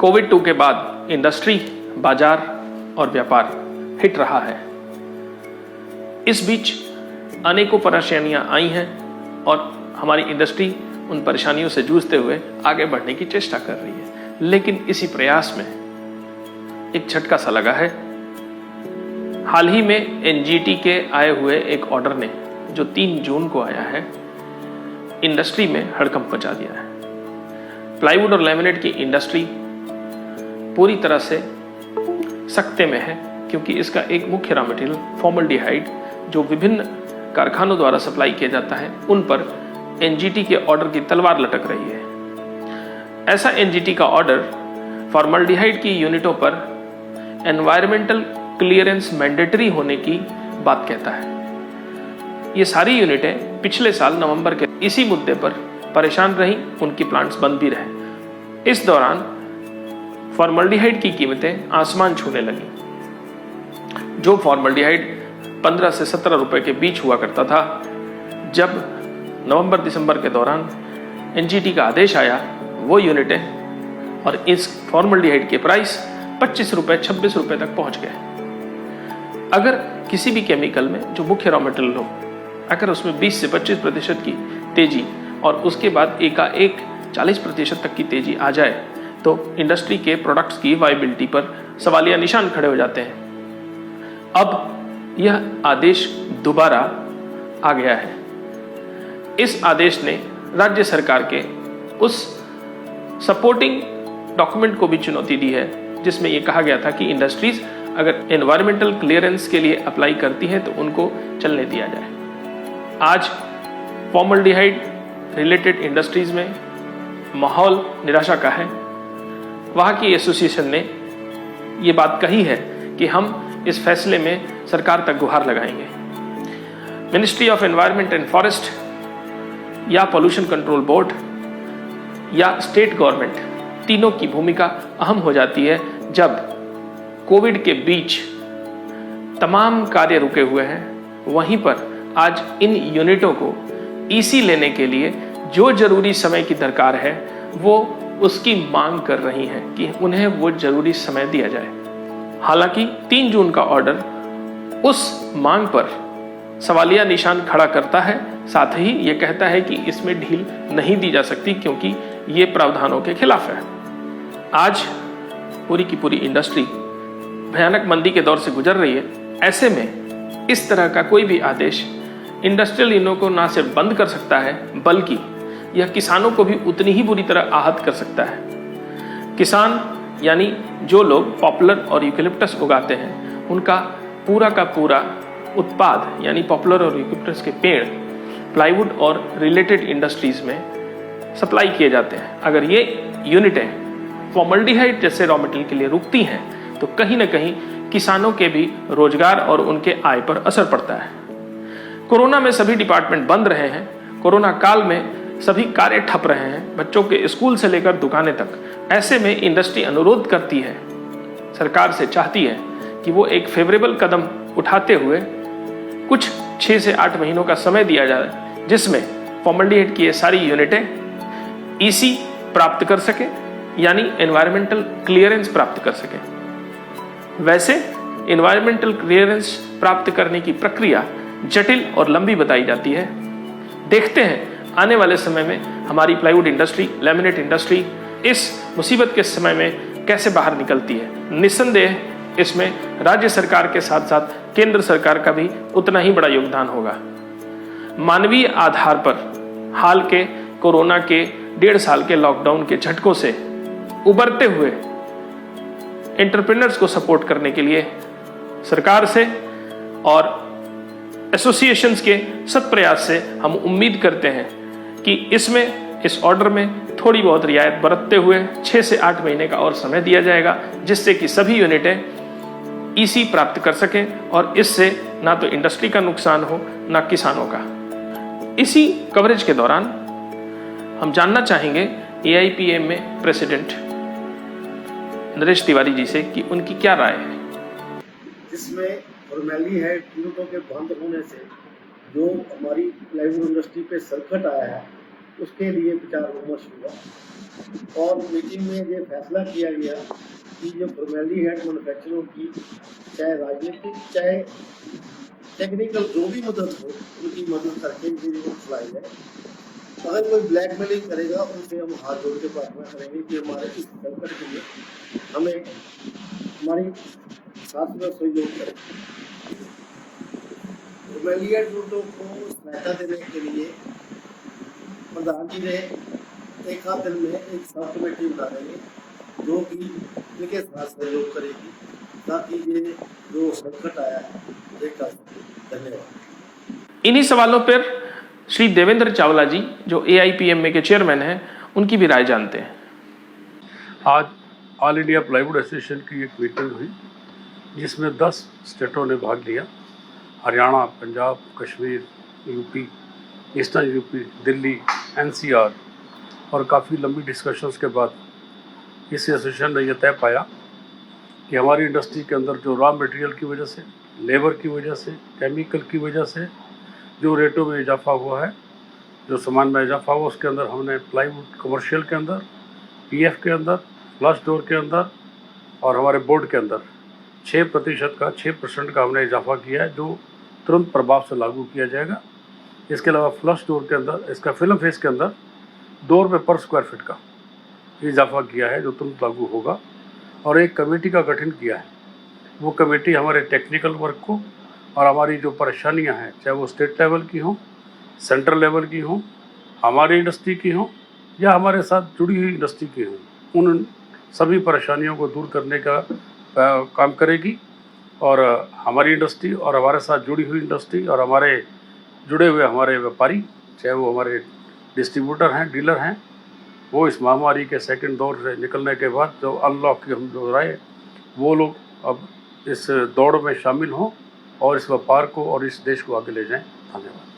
कोविड-2 के बाद इंडस्ट्री, बाजार और व्यापार हिट रहा है। इस बीच अनेकों परेशानियां आई हैं और हमारी इंडस्ट्री उन परेशानियों से जूझते हुए आगे बढ़ने की चेष्टा कर रही है। लेकिन इसी प्रयास में एक झटका सा लगा है। हाल ही में एनजीटी के आए हुए एक ऑर्डर ने, जो 3 जून को आया है, इंडस्ट्री में हड़कंप मचा दिया है। प्लाईवुड और लैमिनेट की इंडस्ट्री पूरी तरह से सकते में है, क्योंकि इसका एक मुख्य रॉ मटेरियल फॉर्मल्डिहाइड, जो विभिन्न कारखानों द्वारा सप्लाई किया जाता है, उन पर एनजीटी के ऑर्डर की तलवार लटक रही है। ऐसा एनजीटी का ऑर्डर फॉर्मल्डिहाइड की यूनिटों पर एनवायरमेंटल क्लियरेंस मैंडेटरी होने की बात कहता है। ये सारी यूनिटें पिछले साल नवंबर के इसी मुद्दे पर परेशान रहीं, उनकी प्लांट्स बंद भी रहे। इस दौरान फॉर्मल्डिहाइड की कीमतें आसमान छूने लगी। जो फॉर्मल्डिहाइड 15 से 17 रुपए के बीच हुआ करता था, जब नवंबर-दिसंबर के दौरान एनजीटी का आदेश आया, वो यूनिटें और इस फॉर्मल्डिहाइड के प्राइस 25 रुपए, 26 रुपए तक पहुंच गए। अगर किसी भी केमिकल में जो मुख्य रॉ मटेरियल हो, अगर उसमें 20 से 25% की तेजी और उसके बाद एकाएक 40% तक की तेजी आ जाए, तो इंडस्ट्री के प्रोडक्ट्स की वायबिलिटी पर सवालिया निशान खड़े हो जाते हैं। अब यह आदेश दोबारा आ गया है। इस आदेश ने राज्य सरकार के उस सपोर्टिंग डॉक्यूमेंट को भी चुनौती दी है, जिसमें यह कहा गया था कि इंडस्ट्रीज अगर एनवायरमेंटल क्लियरेंस के लिए अप्लाई करती हैं तो उनको चलने दिया जाए। आज फॉर्मल्डिहाइड रिलेटेड इंडस्ट्रीज में माहौल निराशा का है। वहाँ की एसोसिएशन ने ये बात कही है कि हम इस फैसले में सरकार तक गुहार लगाएंगे। Ministry of environment and forest या पोल्यूशन कंट्रोल बोर्ड या स्टेट गवर्नमेंट, तीनों की भूमिका अहम हो जाती है जब कोविड के बीच तमाम कार्य रुके हुए हैं। वहीं पर आज इन यूनिटों को ईसी लेने के लिए जो जरूरी समय की दरकार है, वो उसकी मांग कर रही हैं कि उन्हें वो जरूरी समय दिया जाए। हालांकि 3 जून का ऑर्डर उस मांग पर सवालिया निशान खड़ा करता है, साथ ही ये कहता है कि इसमें ढील नहीं दी जा सकती, क्योंकि ये प्रावधानों के खिलाफ है। आज पूरी की पूरी इंडस्ट्री भयानक मंदी के दौर से गुजर रही है। ऐसे में इस तरह का कोई भी आदेश इंडस्ट्रियल यूनिटों को ना सिर्फ बंद कर सकता है, बल्कि यह किसानों को भी उतनी ही बुरी तरह आहत कर सकता है। किसान यानी जो लोग पॉपुलर और यूकेलिप्टस उगाते हैं, उनका पूरा का पूरा उत्पाद यानी पॉपुलर और यूकेलिप्टस के पेड़ प्लाईवुड और रिलेटेड इंडस्ट्रीज में सप्लाई किए जाते हैं। अगर ये यूनिटें फॉर्मल्डिहाइड जैसे रॉ मटेरियल के लिए रुकती हैं, तो कहीं ना कहीं किसानों के भी रोजगार और उनके आय पर असर पड़ता है। कोरोना में सभी डिपार्टमेंट बंद रहे हैं। कोरोना काल में सभी कार्य ठप रहे हैं, बच्चों के स्कूल से लेकर दुकानें तक। ऐसे में इंडस्ट्री अनुरोध करती है, सरकार से चाहती है कि वो एक फेवरेबल कदम उठाते हुए कुछ 6 से 8 महीनों का समय दिया जाए, जिसमें फॉर्मल्डिहाइड की ये सारी यूनिटें ईसी प्राप्त कर सके, यानी एनवायरमेंटल क्लियरेंस प्राप्त कर सके। वैसे एनवायरमेंटल क्लियरेंस प्राप्त करने की प्रक्रिया जटिल और लंबी बताई जाती है। देखते हैं आने वाले समय में हमारी प्लाईवुड इंडस्ट्री, लैमिनेट इंडस्ट्री इस मुसीबत के समय में कैसे बाहर निकलती है। निस्संदेह इसमें राज्य सरकार के साथ साथ केंद्र सरकार का भी उतना ही बड़ा योगदान होगा। मानवीय आधार पर हाल के कोरोना के 1.5 साल के लॉकडाउन के झटकों से उबरते हुए एंटरप्रेन्योर्स को सपोर्ट करने के लिए सरकार से और एसोसिएशंस के सत प्रयास से हम उम्मीद करते हैं कि इस ऑर्डर में थोड़ी बहुत रियायत बरतते हुए 6 से 8 महीने का और समय दिया जाएगा, जिससे कि सभी यूनिटें ईसी प्राप्त कर सकें और इससे ना तो इंडस्ट्री का नुकसान हो, ना किसानों का। इसी कवरेज के दौरान हम जानना चाहेंगे एआईपीएम में प्रेसिडेंट नरेश तिवारी जी से कि उनकी क्या राय है। जिसमें फॉर्मल्डिहाइड यूनिटों के बंद होने से जो हमारी प्लाईवुड इंडस्ट्री पे संकट आया है, उसके लिए विचार विमर्श हुआ। और मीटिंग में ये फैसला किया गया कि जो फॉर्मेली हेड मैन्युफैक्चररों की चाहे राजनीतिक चाहे टेक्निकल जो भी मदद हो उनकी मदद करके इनको चलाई जाए। अगर कोई ब्लैकमेलिंग करेगा उनसे हम हाथ जोड़ के प्रार्थना करेंगे कि हमारे इस संकट के लिए हमें हमारी साथ में सहयोग करें। फॉर्मेली हेड रूटों को सहायता देने के लिए प्रधान जी ने एक आध दिन में एक सब कमेटी बना देंगे जो कि इनके साथ सहयोग करेगी ताकि ये जो संकट आया है ये कर सके। धन्यवाद। इन्हीं सवालों पर श्री देवेंद्र चावला जी जो AIPMA के चेयरमैन हैं उनकी भी राय जानते हैं। आज ऑल इंडिया प्लाईवुड एसोसिएशन की एक मीटिंग हुई जिसमें 10 स्टेटों ने भाग लिया। Haryana, Punjab, Kashmir, UP, eastern UP, Delhi, NCR और काफ़ी लंबी डिस्कशंस के बाद इस एसोसिएशन ने यह तय पाया कि हमारी इंडस्ट्री के अंदर जो रॉ मटेरियल की वजह से, लेबर की वजह से, केमिकल की वजह से जो रेटों में इजाफा हुआ है, जो सामान में इजाफा हुआ, उसके अंदर हमने प्लाईवुड कमर्शियल के अंदर, PF के अंदर, फ्लश डोर के अंदर और हमारे बोर्ड के अंदर 6% का हमने इजाफा किया है जो तुरंत प्रभाव से लागू किया जाएगा। इसके अलावा फ्लश डोर के अंदर, इसका फिल्म फेस के अंदर 2 रुपये पर स्क्वायर फीट का इजाफा किया है जो तुरंत लागू होगा। और एक कमेटी का गठन किया है। वो कमेटी हमारे टेक्निकल वर्क को और हमारी जो परेशानियां हैं, चाहे वो स्टेट लेवल की हों, सेंट्रल लेवल की हों, हमारी इंडस्ट्री की हों या हमारे साथ जुड़ी हुई इंडस्ट्री की हों, उन सभी परेशानियों को दूर करने का काम करेगी। और हमारी इंडस्ट्री और हमारे साथ जुड़ी हुई इंडस्ट्री और हमारे जुड़े हुए हमारे व्यापारी, चाहे वो हमारे डिस्ट्रीब्यूटर हैं, डीलर हैं, वो इस महामारी के सेकंड दौर से निकलने के बाद जो अनलॉक की हम जो राय, वो लोग अब इस दौड़ में शामिल हों और इस व्यापार को और इस देश को आगे ले जाएं। धन्यवाद।